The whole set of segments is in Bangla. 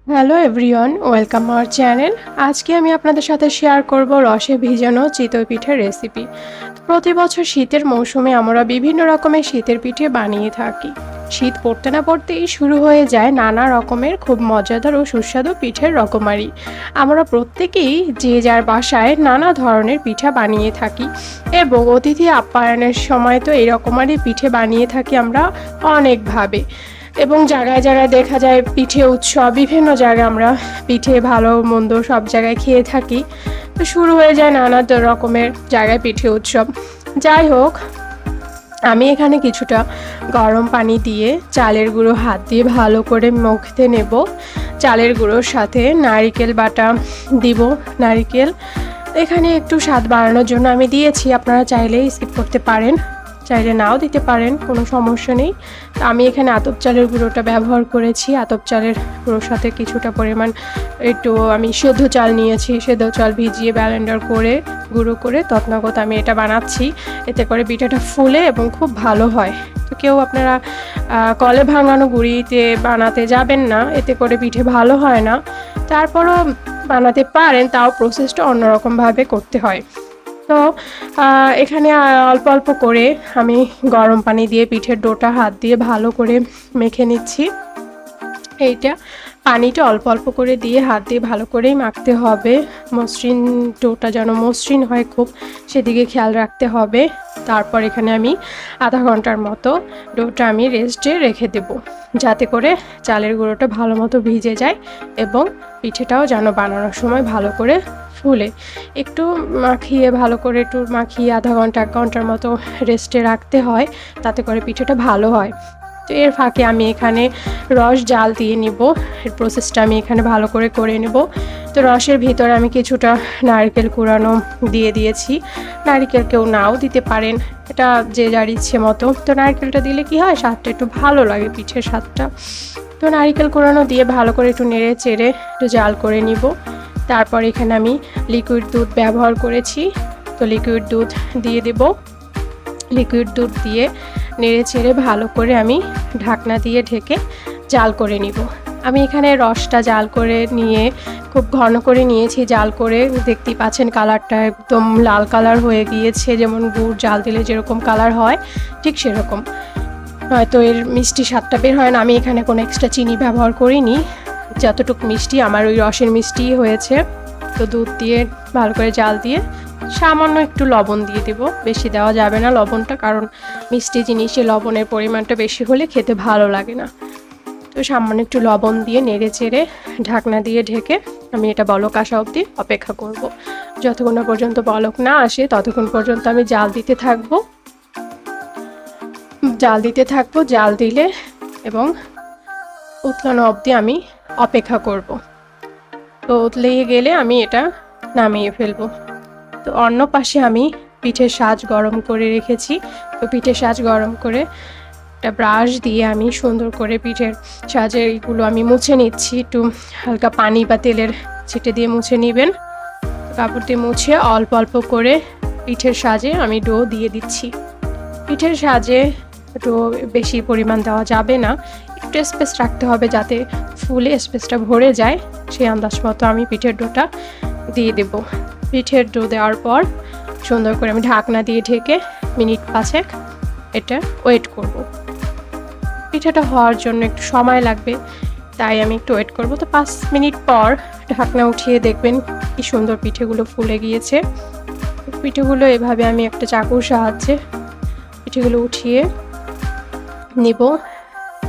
Hello everyone, welcome our channel. আজকে আমি আপনাদের সাথে শেয়ার করব রসে ভিজানো চিতই পিঠের রেসিপি। প্রতি বছর শীতের মৌসুমে আমরা বিভিন্ন রকমের শীতের পিঠে বানিয়ে থাকি। শীত পড়তে না পড়তেই শুরু হয়ে যায় নানা রকমের খুব মজাদার ও সুস্বাদু পিঠের রকমারি। আমরা প্রত্যেকেই যে যার বাসায় নানা ধরনের পিঠা বানিয়ে থাকি এবং অতিথি আপ্যায়নের সময় তো এই রকমারি পিঠে বানিয়ে থাকি আমরা অনেকভাবে। এবং জায়গায় জায়গায় দেখা যায় পিঠে উৎসব, বিভিন্ন জায়গায় আমরা পিঠে ভালো মন্দ সব জায়গায় খেয়ে থাকি। তো শুরু হয়ে যায় নানা রকমের জায়গায় পিঠে উৎসব। যাই হোক, আমি এখানে কিছুটা গরম পানি দিয়ে চালের গুঁড়ো হাত দিয়ে ভালো করে মথে নেব। চালের গুঁড়োর সাথে নারিকেল বাটা দিব। নারিকেল এখানে একটু স্বাদ বাড়ানোর জন্য আমি দিয়েছি, আপনারা চাইলেই স্কিপ করতে পারেন, চাইলে নাও দিতে পারেন, কোনো সমস্যা নেই। তো আমি এখানে আতপ চালের গুঁড়োটা ব্যবহার করেছি। আতপ চালের গুঁড়োর সাথে কিছুটা পরিমাণ একটু আমি সেদ্ধ চাল নিয়েছি, সেদ্ধ চাল ভিজিয়ে ব্লেন্ডার করে গুঁড়ো করে তৎনগত আমি এটা বানাচ্ছি। এতে করে পিঠাটা ফুলে এবং খুব ভালো হয়। তো কেউ আপনারা কলে ভাঙানো গুঁড়িতে বানাতে যাবেন না, এতে করে পিঠে ভালো হয় না। তারপরও বানাতে পারেন, তাও প্রসেসটা অন্যরকমভাবে করতে হয়। তো এখানে অল্প অল্প করে আমি গরম পানি দিয়ে পিঠের ডোটা হাত দিয়ে ভালো করে মেখে নিচ্ছি। এইটা পানিটা অল্প অল্প করে দিয়ে হাত দিয়ে ভালো করেই মাখতে হবে। মসৃণ ডোটা যেন মসৃণ হয় খুব, সেদিকে খেয়াল রাখতে হবে। তারপর এখানে আমি আধা ঘন্টার মতো ডোটা আমি রেস্টে রেখে দেব, যাতে করে চালের গুঁড়োটা ভালো মতো ভিজে যায় এবং পিঠেটাও যেন বানানোর সময় ভালো করে ফুলে। একটু মাখিয়ে ভালো করে একটু মাখিয়ে আধা ঘন্টা 1 ঘন্টার মতো রেস্টে রাখতে হয়, তাতে করে পিঠেটা ভালো হয়। তো এর ফাঁকে আমি এখানে রস জাল দিয়ে নিব। এর প্রসেসটা আমি এখানে ভালো করে করে নেব। তো রসের ভিতরে আমি কিছুটা নারকেল কুড়ানো দিয়ে দিয়েছি। নারকেল কেউ নাও দিতে পারেন, এটা যে যার ইচ্ছে মতো। তো নারকেলটা দিলে কি হয়, স্বাদটা একটু ভালো লাগে, পিঠের স্বাদটা। তো নারকেল কুড়ানো দিয়ে ভালো করে একটু নেড়ে চেড়ে একটু জাল করে নিব। তারপর এখানে আমি লিকুইড দুধ ব্যবহার করেছি, তো লিকুইড দুধ দিয়ে দেব। লিকুইড দুধ দিয়ে নেড়ে চেড়ে ভালো করে আমি ঢাকনা দিয়ে ঢেকে জাল করে নিব। আমি এখানে রসটা জাল করে নিয়ে খুব ঘন করে নিয়েছি। জাল করে দেখতেই পাচ্ছেন কালারটা একদম লাল কালার হয়ে গিয়েছে, যেমন গুড় জাল দিলে যেরকম কালার হয় ঠিক সেরকম। হয়তো এর মিষ্টি স্বাদটা বের হয় না। আমি এখানে কোনো এক্সট্রা চিনি ব্যবহার করিনি, যতটুকু মিষ্টি আমার ওই রসের মিষ্টিই হয়েছে। তো দুধ দিয়ে ভালো করে জাল দিয়ে সামান্য একটু লবণ দিয়ে দেব, বেশি দেওয়া যাবে না লবণটা, কারণ মিষ্টি জিনিসে লবণের পরিমাণটা বেশি হলে খেতে ভালো লাগে না। তো সামান্য একটু লবণ দিয়ে নেড়ে চেড়ে ঢাকনা দিয়ে ঢেকে আমি এটা বলক আসা অবধি অপেক্ষা করব। যতক্ষণ না পর্যন্ত বলক না আসে ততক্ষণ পর্যন্ত আমি জাল দিতে থাকবো। জাল দিলে এবং উতলানো অবধি আমি অপেক্ষা করব। তো উতলিয়ে গেলে আমি এটা নামিয়ে ফেলবো। তো অন্য পাশে আমি পিঠের সাজ গরম করে রেখেছি। তো পিঠের সাজ গরম করে একটা ব্রাশ দিয়ে আমি সুন্দর করে পিঠের সাজের এইগুলো আমি মুছে নিচ্ছি। একটু হালকা পানি বা তেলের ছিটে দিয়ে মুছে নেবেন। কাপড় দিয়ে মুছে অল্প অল্প করে পিঠের সাজে আমি ডো দিয়ে দিচ্ছি। পিঠের সাজে ডো বেশি পরিমাণ দেওয়া যাবে না, একটু স্পেস রাখতে হবে যাতে ফুলে স্পেসটা ভরে যায়। সেই আন্দাজ মতো আমি পিঠের ডোটা দিয়ে দেব। পিঠের ডো দেওয়ার পর সুন্দর করে আমি ঢাকনা দিয়ে ঢেকে মিনিট 5 এটা ওয়েট করব। পিঠাটা হওয়ার জন্য একটু সময় লাগবে, তাই আমি একটু ওয়েট করব। তো 5 মিনিট পর ঢাকনা উঠিয়ে দেখবেন কি সুন্দর পিঠেগুলো ফুলে গিয়েছে। পিঠেগুলো এভাবে আমি একটা চাকুর সাহায্যে পিঠেগুলো উঠিয়ে নিব।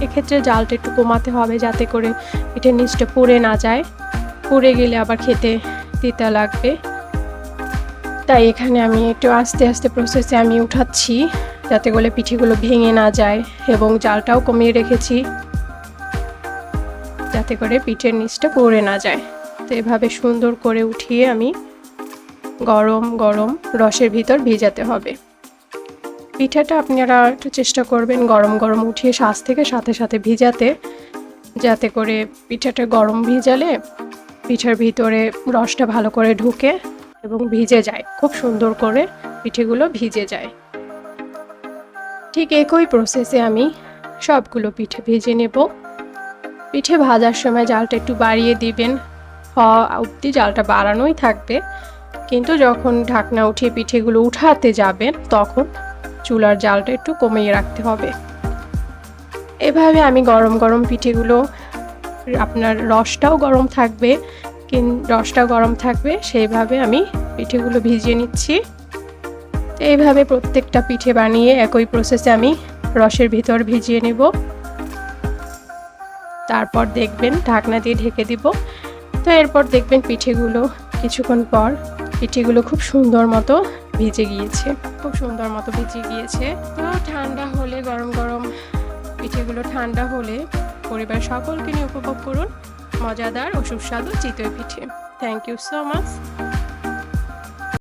এক্ষেত্রে জালটা একটু কমাতে হবে যাতে করে পিঠের নিচটা পুড়ে না যায়, পুড়ে গেলে আবার খেতে তিতা লাগবে। তাই এখানে আমি একটু আস্তে আস্তে প্রসেসে আমি উঠাচ্ছি যাতে করে পিঠেগুলো ভেঙে না যায়, এবং জালটাও কমিয়ে রেখেছি যাতে করে পিঠের নিচটা পুড়ে না যায়। তো এভাবে সুন্দর করে উঠিয়ে আমি গরম গরম রসের ভিতর ভিজাতে হবে। পিঠাটা আপনারা একটু চেষ্টা করবেন গরম গরম উঠিয়ে সাজ থেকে সাথে সাথে ভিজাতে, যাতে করে পিঠাটা গরম ভিজালে পিঠার ভিতরে রসটা ভালো করে ঢুকে এবং ভিজে যায়, খুব সুন্দর করে পিঠেগুলো ভিজে যায়। ঠিক একই প্রসেসে আমি সবগুলো পিঠে ভেজে নেব। পিঠে ভাজার সময় জালটা একটু বাড়িয়ে দিবেন, হওয়া অবধি জালটা বাড়ানোই থাকবে, কিন্তু যখন ঢাকনা উঠিয়ে পিঠেগুলো উঠাতে যাবেন তখন চুলার জালটা একটু কমিয়ে রাখতে হবে। এভাবে আমি গরম গরম পিঠেগুলো, আপনার রসটাও গরম থাকবে, রসটা গরম থাকবে সেইভাবে আমি পিঠেগুলো ভিজিয়ে নিচ্ছি। এইভাবে প্রত্যেকটা পিঠে বানিয়ে একই প্রসেসে আমি রসের ভিতর ভিজিয়ে নেব। তারপর দেখবেন ঢাকনা দিয়ে ঢেকে দিব। তো এরপর দেখবেন পিঠেগুলো কিছুক্ষণ পর পিঠেগুলো খুব সুন্দর মতো ভিজে গিয়েছে, খুব সুন্দর মতো ভিজে গিয়েছে। তো ঠান্ডা হলে, গরম গরম পিঠেগুলো ঠান্ডা হলে পরিবার সকলকে নিয়ে উপভোগ করুন মজাদার ও সুস্বাদু চিতই পিঠে। Thank you so much.